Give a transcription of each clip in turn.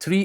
3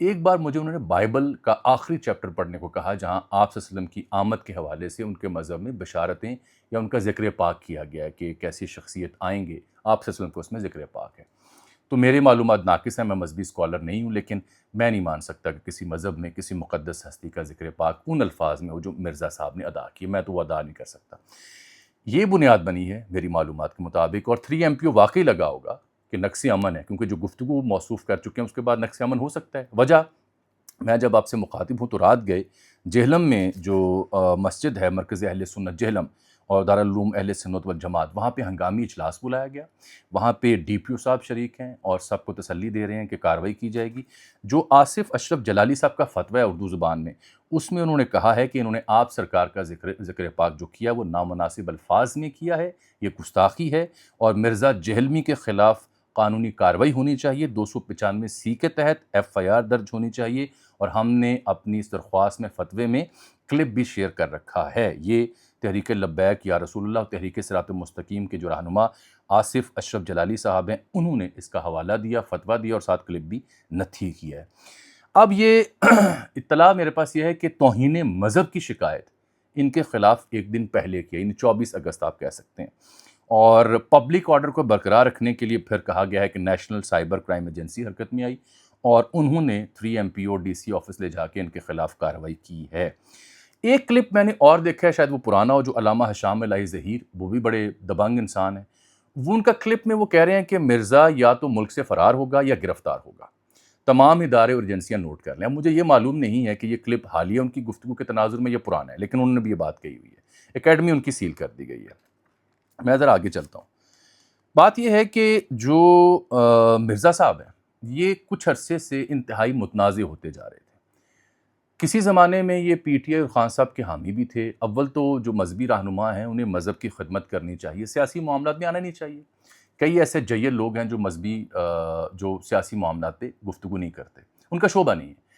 ایک بار مجھے انہوں نے بائبل کا آخری چیپٹر پڑھنے کو کہا جہاں آپ صلی اللہ علیہ وسلم کی آمد کے حوالے سے ان کے مذہب میں بشارتیں یا ان کا ذکر پاک کیا گیا ہے کہ ایک ایسی شخصیت آئیں گے، آپ صلی اللہ علیہ وسلم کو اس میں ذکر پاک ہے۔ تو میری معلومات ناقص ہیں، میں مذہبی اسکالر نہیں ہوں، لیکن میں نہیں مان سکتا کہ کسی مذہب میں کسی مقدس ہستی کا ذکر پاک ان الفاظ میں ہو جو مرزا صاحب نے ادا کیے، میں تو وہ ادا نہیں کر سکتا۔ یہ بنیاد بنی ہے میری معلومات کے مطابق، اور 3MPO واقعی لگا ہوگا کہ نقص امن ہے، کیونکہ جو گفتگو موصوف کر چکے ہیں اس کے بعد نقص امن ہو سکتا ہے۔ وجہ، میں جب آپ سے مخاطب ہوں تو رات گئے جہلم میں جو مسجد ہے مرکز اہل سنت جہلم اور دارالعلوم اہل سنت والجماعت، وہاں پہ ہنگامی اجلاس بلایا گیا، وہاں پہ DPO صاحب شریک ہیں اور سب کو تسلی دے رہے ہیں کہ کارروائی کی جائے گی۔ جو آصف اشرف جلالی صاحب کا فتویٰ ہے اردو زبان میں، اس میں انہوں نے کہا ہے کہ انہوں نے آپ سرکار کا ذکر پاک جو کیا وہ نامناسب الفاظ میں کیا ہے، یہ گستاخی ہے، اور مرزا جہلمی کے خلاف قانونی کارروائی ہونی چاہیے، 295C کے تحت FIR درج ہونی چاہیے، اور ہم نے اپنی اس درخواست میں فتوے میں کلپ بھی شیئر کر رکھا ہے۔ یہ تحریک لبیک یا رسول اللہ تحریک صراط مستقیم کے جو رہنما آصف اشرف جلالی صاحب ہیں، انہوں نے اس کا حوالہ دیا، فتویٰ دیا اور ساتھ کلپ بھی نتھی کیا ہے۔ اب یہ اطلاع میرے پاس یہ ہے کہ توہین مذہب کی شکایت ان کے خلاف ایک دن پہلے کیا، یعنی 24 اگست آپ کہہ سکتے ہیں، اور پبلک آرڈر کو برقرار رکھنے کے لیے پھر کہا گیا ہے کہ نیشنل سائبر کرائم ایجنسی حرکت میں آئی اور انہوں نے 3MPO DC آفس لے جا کے ان کے خلاف کارروائی کی ہے۔ ایک کلپ میں نے اور دیکھا ہے، شاید وہ پرانا ہو، جو علامہ حشام الہی ظہیر، وہ بھی بڑے دبنگ انسان ہیں، وہ ان کا کلپ میں وہ کہہ رہے ہیں کہ مرزا یا تو ملک سے فرار ہوگا یا گرفتار ہوگا، تمام ادارے اور ایجنسیاں نوٹ کر لیں۔ اب مجھے یہ معلوم نہیں ہے کہ یہ کلپ حالیہ ان کی گفتگو کے تناظر میں یہ پرانا ہے، لیکن انہوں نے بھی یہ بات کہی ہوئی ہے، اکیڈمی ان کی سیل کر دی گئی ہے۔ میں ذرا آگے چلتا ہوں۔ بات یہ ہے کہ جو مرزا صاحب ہیں یہ کچھ عرصے سے انتہائی متنازع ہوتے جا رہے تھے۔ کسی زمانے میں یہ PTI اور خان صاحب کے حامی بھی تھے۔ اول تو جو مذہبی رہنما ہیں انہیں مذہب کی خدمت کرنی چاہیے، سیاسی معاملات میں آنا نہیں چاہیے۔ کئی ایسے جیل لوگ ہیں جو مذہبی جو سیاسی معاملات پہ گفتگو نہیں کرتے، ان کا شعبہ نہیں ہے۔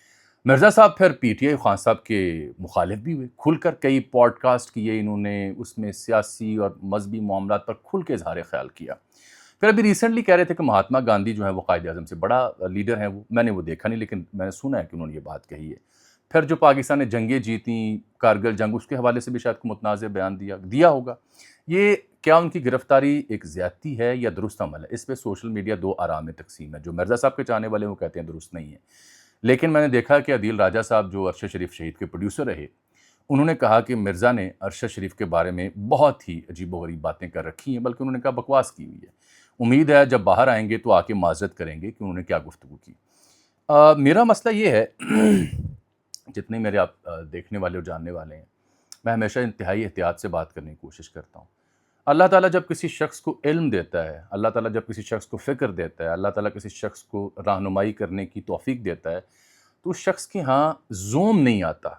مرزا صاحب پھر PTI خان صاحب کے مخالف بھی ہوئے، کھل کر کئی پوڈ کاسٹ کیے انہوں نے، اس میں سیاسی اور مذہبی معاملات پر کھل کے اظہار خیال کیا۔ پھر ابھی ریسنٹلی کہہ رہے تھے کہ مہاتما گاندھی جو ہیں وہ قائد اعظم سے بڑا لیڈر ہیں، وہ میں نے وہ دیکھا نہیں، لیکن میں نے سنا ہے کہ انہوں نے یہ بات کہی ہے۔ پھر جو پاکستان نے جنگیں جیتیں، کارگل جنگ، اس کے حوالے سے بھی شاید کو متنازع بیان دیا ہوگا۔ یہ کیا ان کی گرفتاری ایک زیادتی ہے یا درست عمل ہے؟ اس پہ سوشل میڈیا دو آرام میں تقسیم ہے۔ جو مرزا صاحب کے چاہنے والے وہ کہتے ہیں درست نہیں ہے، لیکن میں نے دیکھا کہ عدیل راجہ صاحب جو ارشد شریف شہید کے پروڈیوسر رہے، انہوں نے کہا کہ مرزا نے ارشد شریف کے بارے میں بہت ہی عجیب و غریب باتیں کر رکھی ہیں، بلکہ انہوں نے کہا بکواس کی ہوئی ہے۔ امید ہے جب باہر آئیں گے تو آ کے معذرت کریں گے کہ انہوں نے کیا گفتگو کی۔ میرا مسئلہ یہ ہے، جتنے میرے آپ دیکھنے والے اور جاننے والے ہیں، میں ہمیشہ انتہائی احتیاط سے بات کرنے کی کوشش کرتا ہوں۔ اللہ تعالیٰ جب کسی شخص کو علم دیتا ہے، اللہ تعالیٰ جب کسی شخص کو فکر دیتا ہے، اللہ تعالیٰ کسی شخص کو رہنمائی کرنے کی توفیق دیتا ہے، تو اس شخص کے ہاں زوم نہیں آتا۔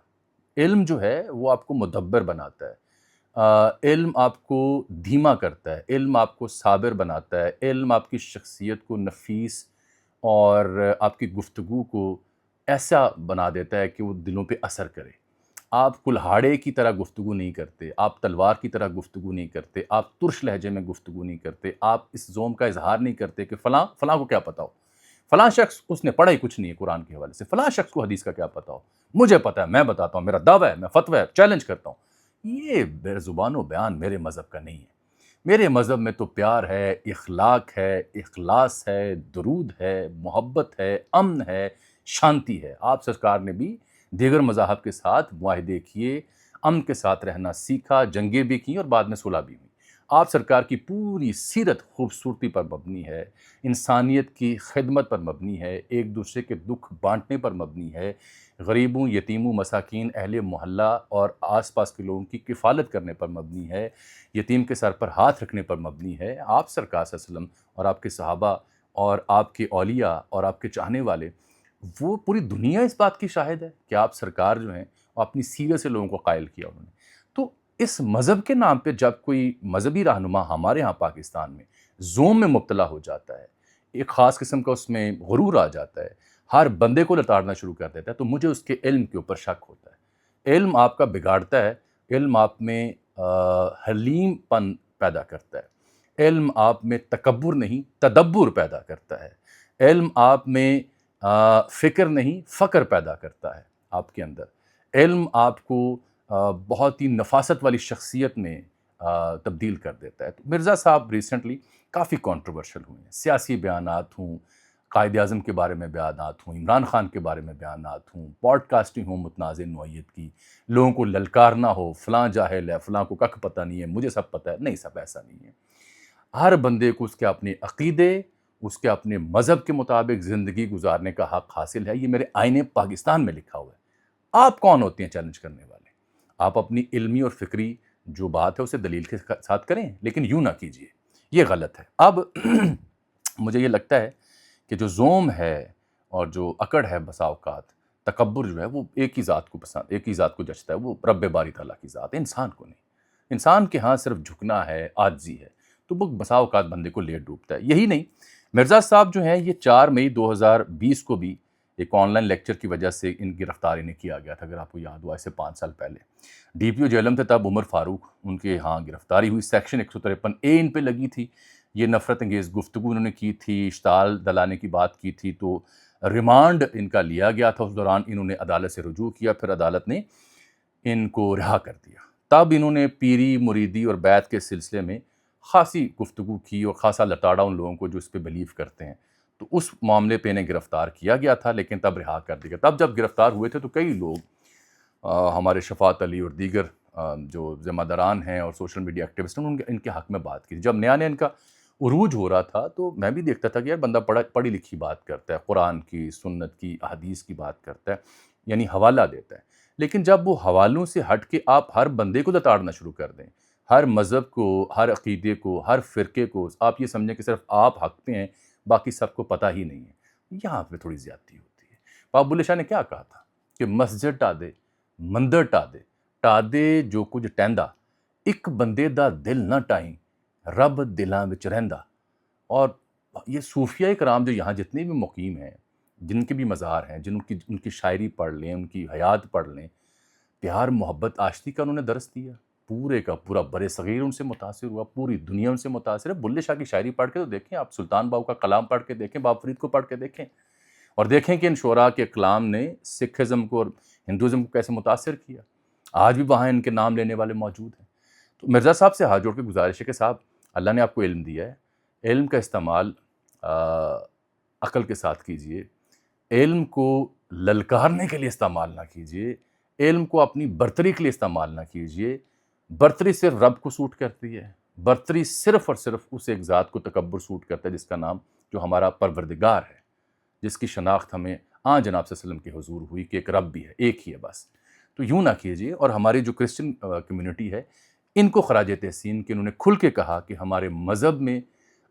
علم جو ہے وہ آپ کو مدبر بناتا ہے، علم آپ کو دھیما کرتا ہے، علم آپ کو صابر بناتا ہے، علم آپ کی شخصیت کو نفیس اور آپ کی گفتگو کو ایسا بنا دیتا ہے کہ وہ دلوں پہ اثر کرے۔ آپ کلہاڑے کی طرح گفتگو نہیں کرتے، آپ تلوار کی طرح گفتگو نہیں کرتے، آپ ترش لہجے میں گفتگو نہیں کرتے، آپ اس زوم کا اظہار نہیں کرتے کہ فلاں کو کیا پتہ ہو، فلاں شخص اس نے پڑھا ہی کچھ نہیں ہے قرآن کے حوالے سے، فلاں شخص کو حدیث کا کیا پتہ ہو، مجھے پتہ ہے، میں بتاتا ہوں، میرا دعویٰ ہے، میں فتویٰ ہے، چیلنج کرتا ہوں۔ یہ بے زبان و بیان میرے مذہب کا نہیں ہے۔ میرے مذہب میں تو پیار ہے، اخلاق ہے، اخلاص ہے، درود ہے، محبت ہے، امن ہے، شانتی ہے۔ آپ سرکار نے بھی دیگر مذاہب کے ساتھ معاہدے کیے، امن کے ساتھ رہنا سیکھا، جنگیں بھی کیں اور بعد میں صلح بھی ہوئی۔ آپ سرکار کی پوری سیرت خوبصورتی پر مبنی ہے، انسانیت کی خدمت پر مبنی ہے، ایک دوسرے کے دکھ بانٹنے پر مبنی ہے، غریبوں، یتیموں، مساکین، اہل محلہ اور آس پاس کے لوگوں کی کفالت کرنے پر مبنی ہے، یتیم کے سر پر ہاتھ رکھنے پر مبنی ہے۔ آپ سرکار صلی اللہ علیہ وسلم اور آپ کے صحابہ اور آپ کے اولیاء اور آپ کے چاہنے والے، وہ پوری دنیا اس بات کی شاہد ہے کہ آپ سرکار جو ہیں وہ اپنی سیرت سے لوگوں کو قائل کیا انہوں نے۔ تو اس مذہب کے نام پہ جب کوئی مذہبی رہنما ہمارے ہاں پاکستان میں زوم میں مبتلا ہو جاتا ہے، ایک خاص قسم کا اس میں غرور آ جاتا ہے، ہر بندے کو لتاڑنا شروع کر دیتا ہے، تو مجھے اس کے علم کے اوپر شک ہوتا ہے۔ علم آپ کا بگاڑتا ہے، علم آپ میں حلیم پن پیدا کرتا ہے، علم آپ میں تکبر نہیں تدبر پیدا کرتا ہے، علم آپ میں فکر نہیں فقر پیدا کرتا ہے آپ کے اندر. علم آپ کو بہت ہی نفاست والی شخصیت میں تبدیل کر دیتا ہے. تو مرزا صاحب ریسنٹلی کافی کنٹروورشل ہوئے ہیں. سیاسی بیانات ہوں، قائد اعظم کے بارے میں بیانات ہوں، عمران خان کے بارے میں بیانات ہوں، پوڈ کاسٹنگ ہوں متنازع نوعیت کی، لوگوں کو للکارنا ہو فلاں جاہل ہے، فلاں کو ککھ پتہ نہیں ہے، مجھے سب پتہ ہے. نہیں صاحب، ایسا نہیں ہے. ہر بندے کو اس کے اپنے عقیدے، اس کے اپنے مذہب کے مطابق زندگی گزارنے کا حق حاصل ہے. یہ میرے آئین پاکستان میں لکھا ہوا ہے. آپ کون ہوتے ہیں چیلنج کرنے والے؟ آپ اپنی علمی اور فکری جو بات ہے اسے دلیل کے ساتھ کریں، لیکن یوں نہ کیجئے. یہ غلط ہے. اب مجھے یہ لگتا ہے کہ جو زوم ہے اور جو اکڑ ہے بسا اوقات، تکبر جو ہے وہ ایک ہی ذات کو پسند، ایک ہی ذات کو جچتا ہے، وہ رب باری تعالیٰ کی ذات ہے، انسان کو نہیں. انسان کے ہاں صرف جھکنا ہے، عاجزی ہے، تو وہ بسا اوقات بندے کو لیٹ ڈوبتا ہے. یہی نہیں، مرزا صاحب جو ہیں یہ 4 مئی 2020 کو بھی ایک آن لائن لیکچر کی وجہ سے ان کی گرفتاری انہیں کیا گیا تھا، اگر آپ کو یاد ہوا، اس سے 5 سال پہلے. ڈی پی او جیلم تھے تب عمر فاروق، ان کے ہاں گرفتاری ہوئی. سیکشن 153A ان پہ لگی تھی. یہ نفرت انگیز گفتگو انہوں نے کی تھی، اشتعال دلانے کی بات کی تھی، تو ریمانڈ ان کا لیا گیا تھا. اس دوران انہوں نے عدالت سے رجوع کیا، پھر عدالت نے ان کو رہا کر دیا. تب انہوں نے پیری مریدی اور بیعت کے سلسلے میں خاصی گفتگو کی اور خاصا لتاڑا ان لوگوں کو جو اس پہ بلیو کرتے ہیں. تو اس معاملے پہ انہیں گرفتار کیا گیا تھا، لیکن تب رہا کر دیا گیا. تب جب گرفتار ہوئے تھے تو کئی لوگ ہمارے شفاعت علی اور دیگر جو ذمہ داران ہیں اور سوشل میڈیا ایکٹیوسٹ ہیں، ان کے حق میں بات کی. جب نیا ان کا عروج ہو رہا تھا تو میں بھی دیکھتا تھا کہ یار بندہ پڑھی لکھی بات کرتا ہے، قرآن کی، سنت کی، احادیث کی بات کرتا ہے، یعنی حوالہ دیتا ہے. لیکن جب وہ حوالوں سے ہٹ کے آپ ہر بندے کو لتاڑنا شروع کر دیں، ہر مذہب کو، ہر عقیدے کو، ہر فرقے کو، آپ یہ سمجھیں کہ صرف آپ حق پہ ہیں، باقی سب کو پتہ ہی نہیں ہے، یہاں پہ تھوڑی زیادتی ہوتی ہے. پاک بلے شاہ نے کیا کہا تھا کہ مسجد ٹا دے، مندر ٹا دے جو کچھ ٹیندا، ایک بندے دا دل نہ ٹائیں، رب دلاں وچ رہندا. اور یہ صوفیہ کرام جو یہاں جتنے بھی مقیم ہیں، جن کے بھی مزار ہیں، ان کی شاعری پڑھ لیں، ان کی حیات پڑھ لیں، پیار محبت آشتی کا انہوں نے درس دیا. پورے کا پورا بر صغیر ان سے متاثر ہوا، پوری دنیا ان سے متاثر ہے. بلے شاہ کی شاعری پڑھ کے تو دیکھیں آپ، سلطان باؤ کا کلام پڑھ کے دیکھیں، باب فرید کو پڑھ کے دیکھیں، اور دیکھیں کہ ان شعراء کے کلام نے سکھزم کو اور ہندوازم کو کیسے متاثر کیا. آج بھی وہاں ان کے نام لینے والے موجود ہیں. تو مرزا صاحب سے ہاتھ جوڑ کے گزارش ہے کہ صاحب، اللہ نے آپ کو علم دیا ہے، علم کا استعمال عقل کے ساتھ کیجئے. علم کو للکارنے کے لیے استعمال نہ کیجئے، علم کو اپنی برتری کے لیے استعمال نہ کیجئے. برتری صرف رب کو سوٹ کرتی ہے، برتری صرف اور صرف اس ایک ذات کو تکبر سوٹ کرتا ہے جس کا نام جو ہمارا پروردگار ہے، جس کی شناخت ہمیں جناب صلی اللہ علیہ وسلم کے حضور ہوئی کہ ایک رب بھی ہے، ایک ہی ہے بس. تو یوں نہ کیجئے. اور ہماری جو کرسچن کمیونٹی ہے، ان کو خراج تحسین کہ انہوں نے کھل کے کہا کہ ہمارے مذہب میں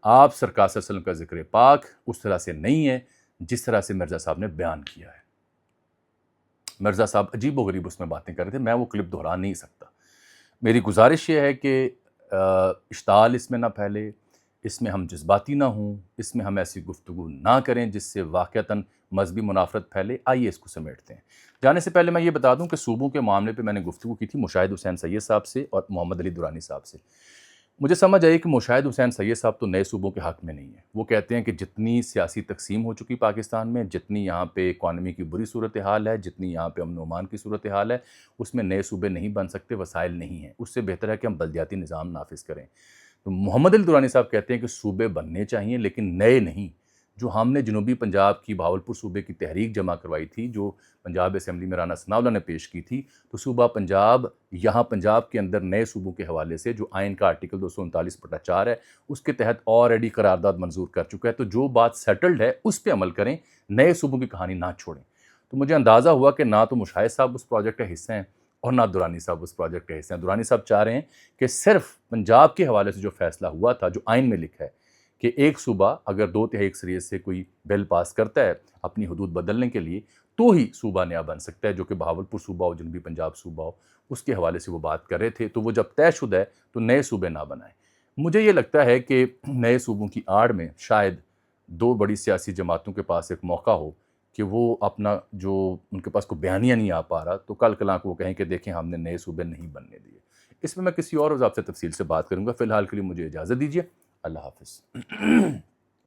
آپ سرکار صلی اللہ علیہ وسلم کا ذکر پاک اس طرح سے نہیں ہے جس طرح سے مرزا صاحب نے بیان کیا ہے. مرزا صاحب عجیب و غریب اس میں باتیں کر رہے تھے، میں وہ کلپ دہرا نہیں سکتا. میری گزارش یہ ہے کہ اشتعال اس میں نہ پھیلے، اس میں ہم جذباتی نہ ہوں، اس میں ہم ایسی گفتگو نہ کریں جس سے واقعتاً مذہبی منافرت پھیلے. آئیے اس کو سمیٹتے ہیں. جانے سے پہلے میں یہ بتا دوں کہ صوبوں کے معاملے پہ میں نے گفتگو کی تھی مشاہد حسین سید صاحب سے اور محمد علی درانی صاحب سے. مجھے سمجھ آئی کہ مشاہد حسین سید صاحب تو نئے صوبوں کے حق میں نہیں ہیں. وہ کہتے ہیں کہ جتنی سیاسی تقسیم ہو چکی پاکستان میں، جتنی یہاں پہ اکانومی کی بری صورتحال ہے، جتنی یہاں پہ امن و امان کی صورتحال ہے، اس میں نئے صوبے نہیں بن سکتے، وسائل نہیں ہیں. اس سے بہتر ہے کہ ہم بلدیاتی نظام نافذ کریں. تو محمد علی درانی صاحب کہتے ہیں کہ صوبے بننے چاہیے لیکن نئے نہیں. جو ہم نے جنوبی پنجاب کی بہاولپور صوبے کی تحریک جمع کروائی تھی، جو پنجاب اسمبلی میں رانا ثناء اللہ نے پیش کی تھی، تو صوبہ پنجاب، یہاں پنجاب کے اندر نئے صوبوں کے حوالے سے جو آئین کا آرٹیکل 239/4 ہے، اس کے تحت آلریڈی قرارداد منظور کر چکا ہے. تو جو بات سیٹلڈ ہے اس پہ عمل کریں، نئے صوبوں کی کہانی نہ چھوڑیں. تو مجھے اندازہ ہوا کہ نہ تو مشاہد صاحب اس پروجیکٹ کا حصہ ہیں اور نہ درانی صاحب اس پروجیکٹ کا حصہ ہیں. درانی صاحب چاہ رہے ہیں کہ صرف پنجاب کے حوالے سے جو فیصلہ ہوا تھا، جو آئین میں لکھا ہے کہ ایک صوبہ اگر 2/3 اکثریت سے کوئی بل پاس کرتا ہے اپنی حدود بدلنے کے لیے، تو ہی صوبہ نیا بن سکتا ہے، جو کہ بہاولپور صوبہ ہو، جنوبی پنجاب صوبہ ہو. اس کے حوالے سے وہ بات کر رہے تھے. تو وہ جب طے شدہ ہے تو نئے صوبے نہ بنائیں. مجھے یہ لگتا ہے کہ نئے صوبوں کی آڑ میں شاید 2 بڑی سیاسی جماعتوں کے پاس ایک موقع ہو کہ وہ اپنا جو ان کے پاس کوئی بیانیہ نہیں آ پا رہا، تو کل کلاں کو وہ کہیں کہ دیکھیں ہم نے نئے صوبے نہیں بننے دیے. اس میں کسی اور وضاحت سے تفصیل سے بات کروں گا. فی الحال کے لیے مجھے اجازت دیجیے. اللہ حافظ.